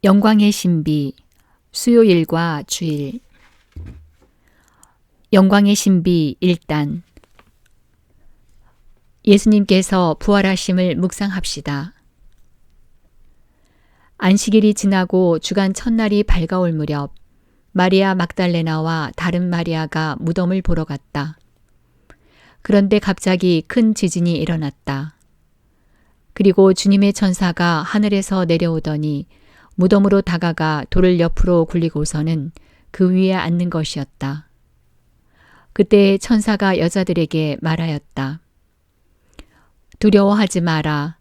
영광의 신비, 수요일과 주일. 영광의 신비 1단. 예수님께서 부활하심을 묵상합시다. 안식일이 지나고 주간 첫날이 밝아올 무렵 마리아 막달레나와 다른 마리아가 무덤을 보러 갔다. 그런데 갑자기 큰 지진이 일어났다. 그리고 주님의 천사가 하늘에서 내려오더니 무덤으로 다가가 돌을 옆으로 굴리고서는 그 위에 앉는 것이었다. 그때 천사가 여자들에게 말하였다. 두려워하지 마라.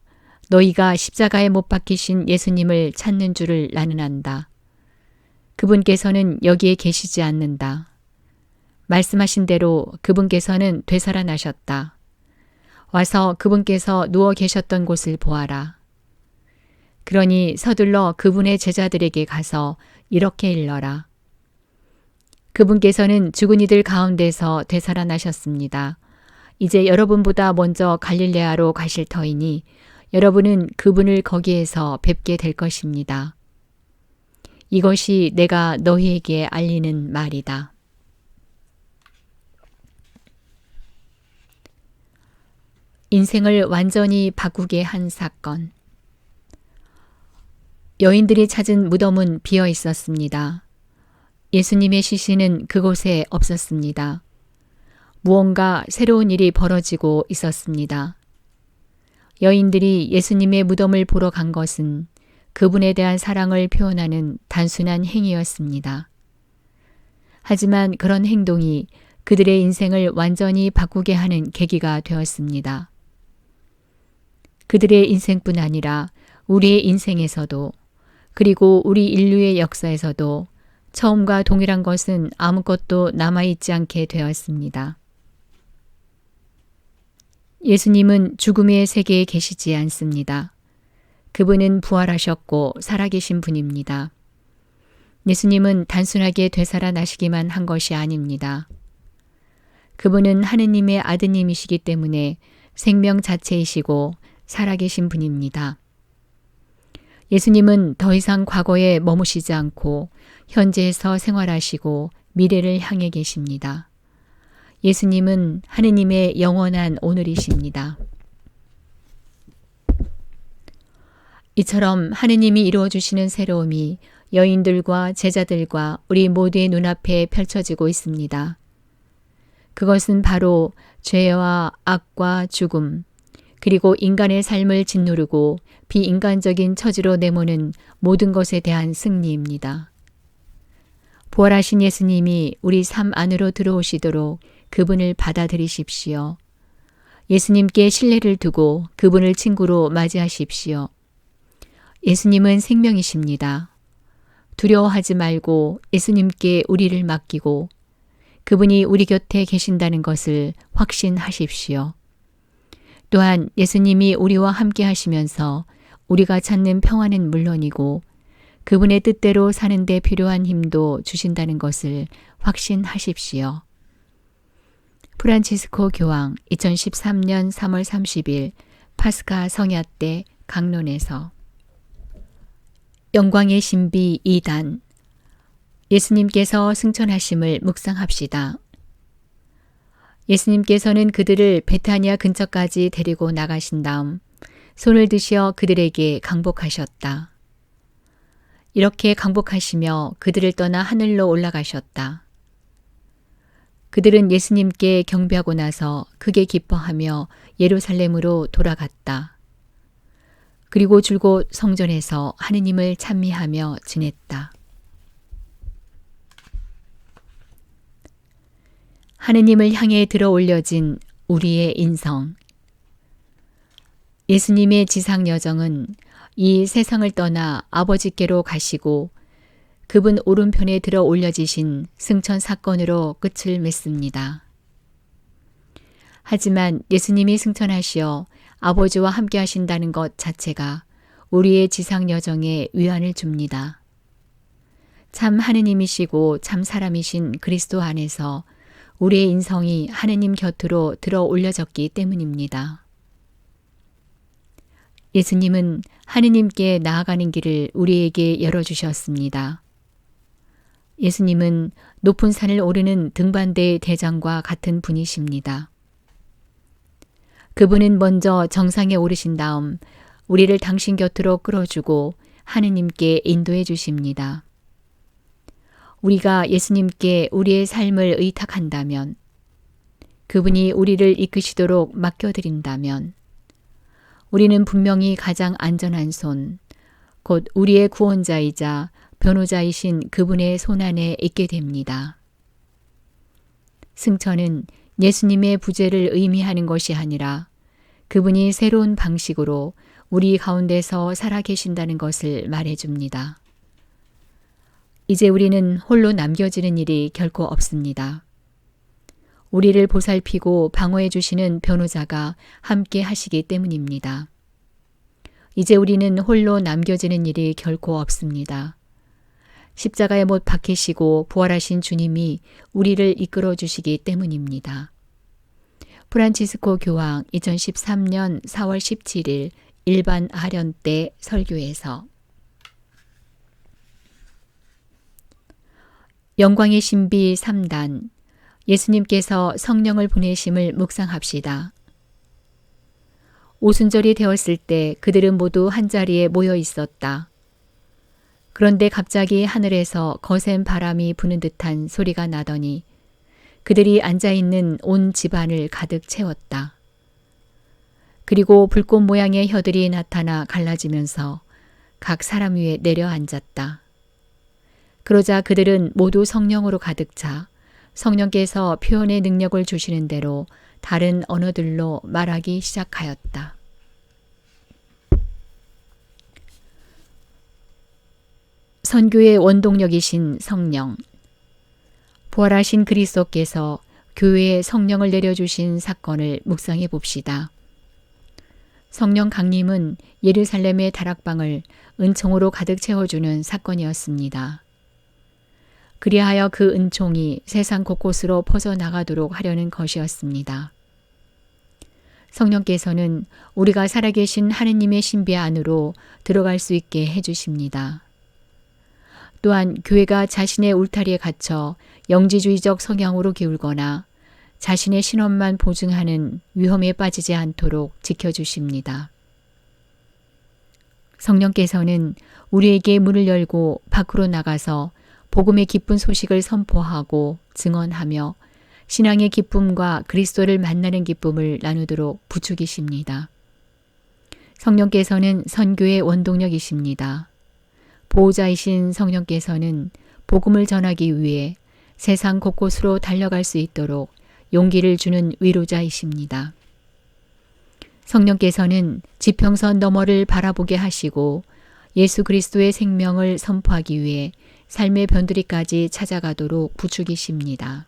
너희가 십자가에 못 박히신 예수님을 찾는 줄을 나는 안다. 그분께서는 여기에 계시지 않는다. 말씀하신 대로 그분께서는 되살아나셨다. 와서 그분께서 누워 계셨던 곳을 보아라. 그러니 서둘러 그분의 제자들에게 가서 이렇게 일러라. 그분께서는 죽은 이들 가운데서 되살아나셨습니다. 이제 여러분보다 먼저 갈릴레아로 가실 터이니 여러분은 그분을 거기에서 뵙게 될 것입니다. 이것이 내가 너희에게 알리는 말이다. 인생을 완전히 바꾸게 한 사건. 여인들이 찾은 무덤은 비어 있었습니다. 예수님의 시신은 그곳에 없었습니다. 무언가 새로운 일이 벌어지고 있었습니다. 여인들이 예수님의 무덤을 보러 간 것은 그분에 대한 사랑을 표현하는 단순한 행위였습니다. 하지만 그런 행동이 그들의 인생을 완전히 바꾸게 하는 계기가 되었습니다. 그들의 인생뿐 아니라 우리의 인생에서도, 그리고 우리 인류의 역사에서도 처음과 동일한 것은 아무것도 남아있지 않게 되었습니다. 예수님은 죽음의 세계에 계시지 않습니다. 그분은 부활하셨고 살아계신 분입니다. 예수님은 단순하게 되살아나시기만 한 것이 아닙니다. 그분은 하느님의 아드님이시기 때문에 생명 자체이시고 살아계신 분입니다. 예수님은 더 이상 과거에 머무시지 않고 현재에서 생활하시고 미래를 향해 계십니다. 예수님은 하느님의 영원한 오늘이십니다. 이처럼 하느님이 이루어주시는 새로움이 여인들과 제자들과 우리 모두의 눈앞에 펼쳐지고 있습니다. 그것은 바로 죄와 악과 죽음, 그리고 인간의 삶을 짓누르고 비인간적인 처지로 내모는 모든 것에 대한 승리입니다. 부활하신 예수님이 우리 삶 안으로 들어오시도록 그분을 받아들이십시오. 예수님께 신뢰를 두고 그분을 친구로 맞이하십시오. 예수님은 생명이십니다. 두려워하지 말고 예수님께 우리를 맡기고 그분이 우리 곁에 계신다는 것을 확신하십시오. 또한 예수님이 우리와 함께 하시면서 우리가 찾는 평안은 물론이고 그분의 뜻대로 사는 데 필요한 힘도 주신다는 것을 확신하십시오. 프란치스코 교황 2013년 3월 30일 파스카 성야 때 강론에서. 영광의 신비 2단. 예수님께서 승천하심을 묵상합시다. 예수님께서는 그들을 베타니아 근처까지 데리고 나가신 다음 손을 드시어 그들에게 강복하셨다. 이렇게 강복하시며 그들을 떠나 하늘로 올라가셨다. 그들은 예수님께 경배하고 나서 크게 기뻐하며 예루살렘으로 돌아갔다. 그리고 줄곧 성전에서 하느님을 찬미하며 지냈다. 하느님을 향해 들어 올려진 우리의 인성. 예수님의 지상 여정은 이 세상을 떠나 아버지께로 가시고 그분 오른편에 들어 올려지신 승천 사건으로 끝을 맺습니다. 하지만 예수님이 승천하시어 아버지와 함께 하신다는 것 자체가 우리의 지상 여정에 위안을 줍니다. 참 하느님이시고 참 사람이신 그리스도 안에서 우리의 인성이 하느님 곁으로 들어 올려졌기 때문입니다. 예수님은 하느님께 나아가는 길을 우리에게 열어주셨습니다. 예수님은 높은 산을 오르는 등반대의 대장과 같은 분이십니다. 그분은 먼저 정상에 오르신 다음 우리를 당신 곁으로 끌어주고 하느님께 인도해 주십니다. 우리가 예수님께 우리의 삶을 의탁한다면, 그분이 우리를 이끄시도록 맡겨드린다면, 우리는 분명히 가장 안전한 손, 곧 우리의 구원자이자 변호자이신 그분의 손안에 있게 됩니다. 승천은 예수님의 부재를 의미하는 것이 아니라 그분이 새로운 방식으로 우리 가운데서 살아계신다는 것을 말해줍니다. 이제 우리는 홀로 남겨지는 일이 결코 없습니다. 우리를 보살피고 방어해 주시는 변호자가 함께 하시기 때문입니다. 이제 우리는 홀로 남겨지는 일이 결코 없습니다. 십자가에 못 박히시고 부활하신 주님이 우리를 이끌어 주시기 때문입니다. 프란치스코 교황 2013년 4월 17일 일반 아련 때 설교에서 영광의 신비 3단 예수님께서 성령을 보내심을 묵상합시다. 오순절이 되었을 때 그들은 모두 한자리에 모여 있었다. 그런데 갑자기 하늘에서 거센 바람이 부는 듯한 소리가 나더니 그들이 앉아있는 온 집안을 가득 채웠다. 그리고 불꽃 모양의 혀들이 나타나 갈라지면서 각 사람 위에 내려앉았다. 그러자 그들은 모두 성령으로 가득 차 성령께서 표현의 능력을 주시는 대로 다른 언어들로 말하기 시작하였다. 선교의 원동력이신 성령. 부활하신 그리스도께서 교회에 성령을 내려주신 사건을 묵상해 봅시다. 성령 강림은 예루살렘의 다락방을 은총으로 가득 채워주는 사건이었습니다. 그리하여 그 은총이 세상 곳곳으로 퍼져나가도록 하려는 것이었습니다. 성령께서는 우리가 살아계신 하느님의 신비 안으로 들어갈 수 있게 해주십니다. 또한 교회가 자신의 울타리에 갇혀 영지주의적 성향으로 기울거나 자신의 신원만 보증하는 위험에 빠지지 않도록 지켜주십니다. 성령께서는 우리에게 문을 열고 밖으로 나가서 복음의 기쁜 소식을 선포하고 증언하며 신앙의 기쁨과 그리스도를 만나는 기쁨을 나누도록 부추기십니다. 성령께서는 선교의 원동력이십니다. 보호자이신 성령께서는 복음을 전하기 위해 세상 곳곳으로 달려갈 수 있도록 용기를 주는 위로자이십니다. 성령께서는 지평선 너머를 바라보게 하시고 예수 그리스도의 생명을 선포하기 위해 삶의 변두리까지 찾아가도록 부추기십니다.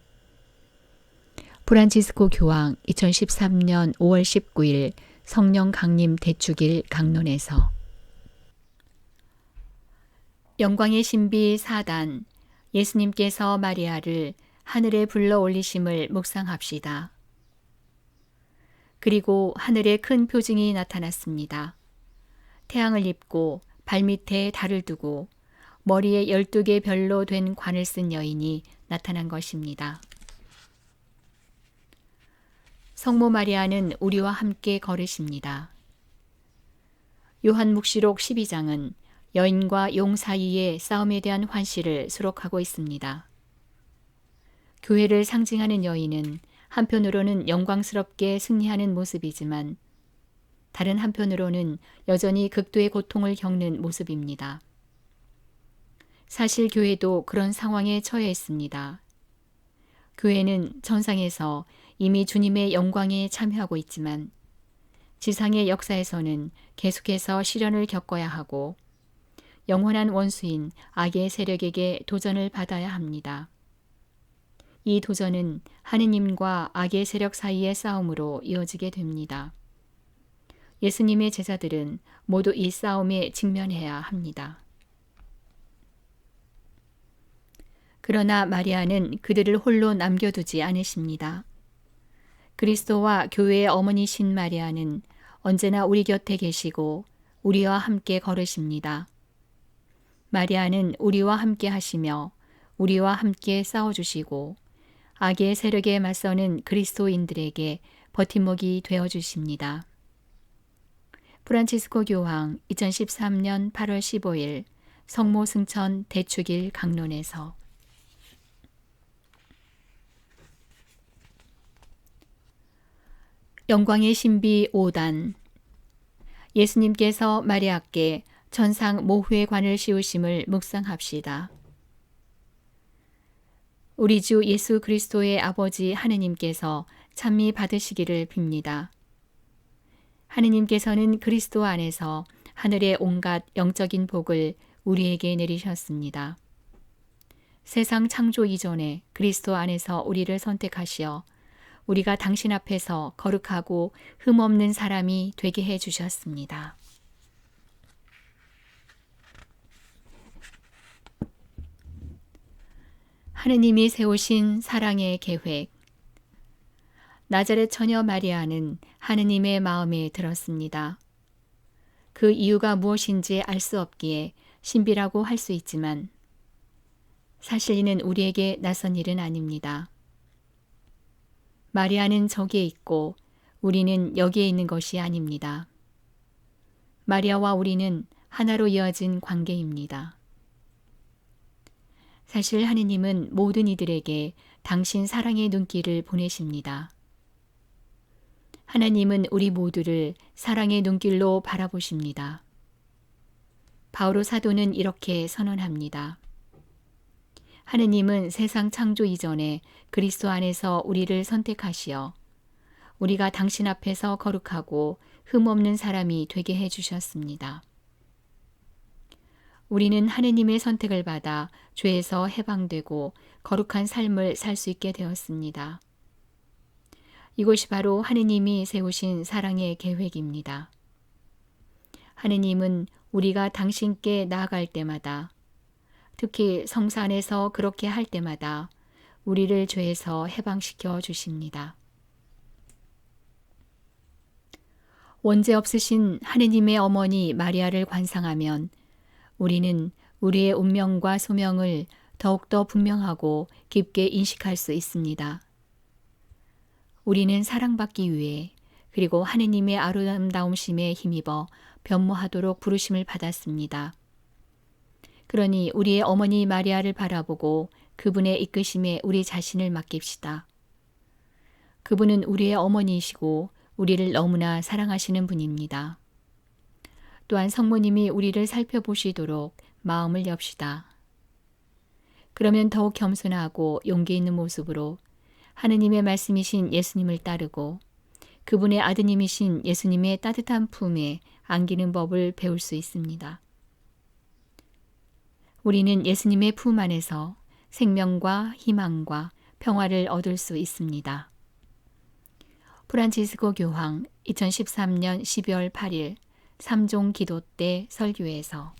프란치스코 교황 2013년 5월 19일 성령 강림 대축일 강론에서 영광의 신비 4단 예수님께서 마리아를 하늘에 불러 올리심을 묵상합시다. 그리고 하늘에 큰 표징이 나타났습니다. 태양을 입고 발밑에 달을 두고 머리에 12개 별로 된 관을 쓴 여인이 나타난 것입니다. 성모 마리아는 우리와 함께 걸으십니다. 요한묵시록 12장은 여인과 용 사이의 싸움에 대한 환시를 수록하고 있습니다. 교회를 상징하는 여인은 한편으로는 영광스럽게 승리하는 모습이지만 다른 한편으로는 여전히 극도의 고통을 겪는 모습입니다. 사실 교회도 그런 상황에 처해 있습니다. 교회는 전상에서 이미 주님의 영광에 참여하고 있지만 지상의 역사에서는 계속해서 시련을 겪어야 하고 영원한 원수인 악의 세력에게 도전을 받아야 합니다. 이 도전은 하느님과 악의 세력 사이의 싸움으로 이어지게 됩니다. 예수님의 제자들은 모두 이 싸움에 직면해야 합니다. 그러나 마리아는 그들을 홀로 남겨두지 않으십니다. 그리스도와 교회의 어머니신 마리아는 언제나 우리 곁에 계시고 우리와 함께 걸으십니다. 마리아는 우리와 함께 하시며 우리와 함께 싸워주시고 악의 세력에 맞서는 그리스도인들에게 버팀목이 되어주십니다. 프란치스코 교황 2013년 8월 15일 성모 승천 대축일 강론에서 영광의 신비 5단 예수님께서 마리아께 천상 모후의 관을 씌우심을 묵상합시다. 우리 주 예수 그리스도의 아버지 하느님께서 찬미 받으시기를 빕니다. 하느님께서는 그리스도 안에서 하늘의 온갖 영적인 복을 우리에게 내리셨습니다. 세상 창조 이전에 그리스도 안에서 우리를 선택하시어 우리가 당신 앞에서 거룩하고 흠없는 사람이 되게 해 주셨습니다. 하느님이 세우신 사랑의 계획. 나자렛 처녀 마리아는 하느님의 마음에 들었습니다. 그 이유가 무엇인지 알 수 없기에 신비라고 할 수 있지만 사실 이는 우리에게 낯선 일은 아닙니다. 마리아는 저기에 있고 우리는 여기에 있는 것이 아닙니다. 마리아와 우리는 하나로 이어진 관계입니다. 사실 하느님은 모든 이들에게 당신 사랑의 눈길을 보내십니다. 하나님은 우리 모두를 사랑의 눈길로 바라보십니다. 바오로 사도는 이렇게 선언합니다. 하느님은 세상 창조 이전에 그리스도 안에서 우리를 선택하시어 우리가 당신 앞에서 거룩하고 흠없는 사람이 되게 해주셨습니다. 우리는 하느님의 선택을 받아 죄에서 해방되고 거룩한 삶을 살 수 있게 되었습니다. 이것이 바로 하느님이 세우신 사랑의 계획입니다. 하느님은 우리가 당신께 나아갈 때마다, 특히 성사 안에서 그렇게 할 때마다 우리를 죄에서 해방시켜 주십니다. 원죄 없으신 하느님의 어머니 마리아를 관상하면 우리는 우리의 운명과 소명을 더욱더 분명하고 깊게 인식할 수 있습니다. 우리는 사랑받기 위해 그리고 하느님의 아름다움심에 힘입어 변모하도록 부르심을 받았습니다. 그러니 우리의 어머니 마리아를 바라보고 그분의 이끄심에 우리 자신을 맡깁시다. 그분은 우리의 어머니이시고 우리를 너무나 사랑하시는 분입니다. 또한 성모님이 우리를 살펴보시도록 마음을 엽시다. 그러면 더욱 겸손하고 용기 있는 모습으로 하느님의 말씀이신 예수님을 따르고 그분의 아드님이신 예수님의 따뜻한 품에 안기는 법을 배울 수 있습니다. 우리는 예수님의 품 안에서 생명과 희망과 평화를 얻을 수 있습니다. 프란치스코 교황 2013년 12월 8일 3종 기도 때 설교에서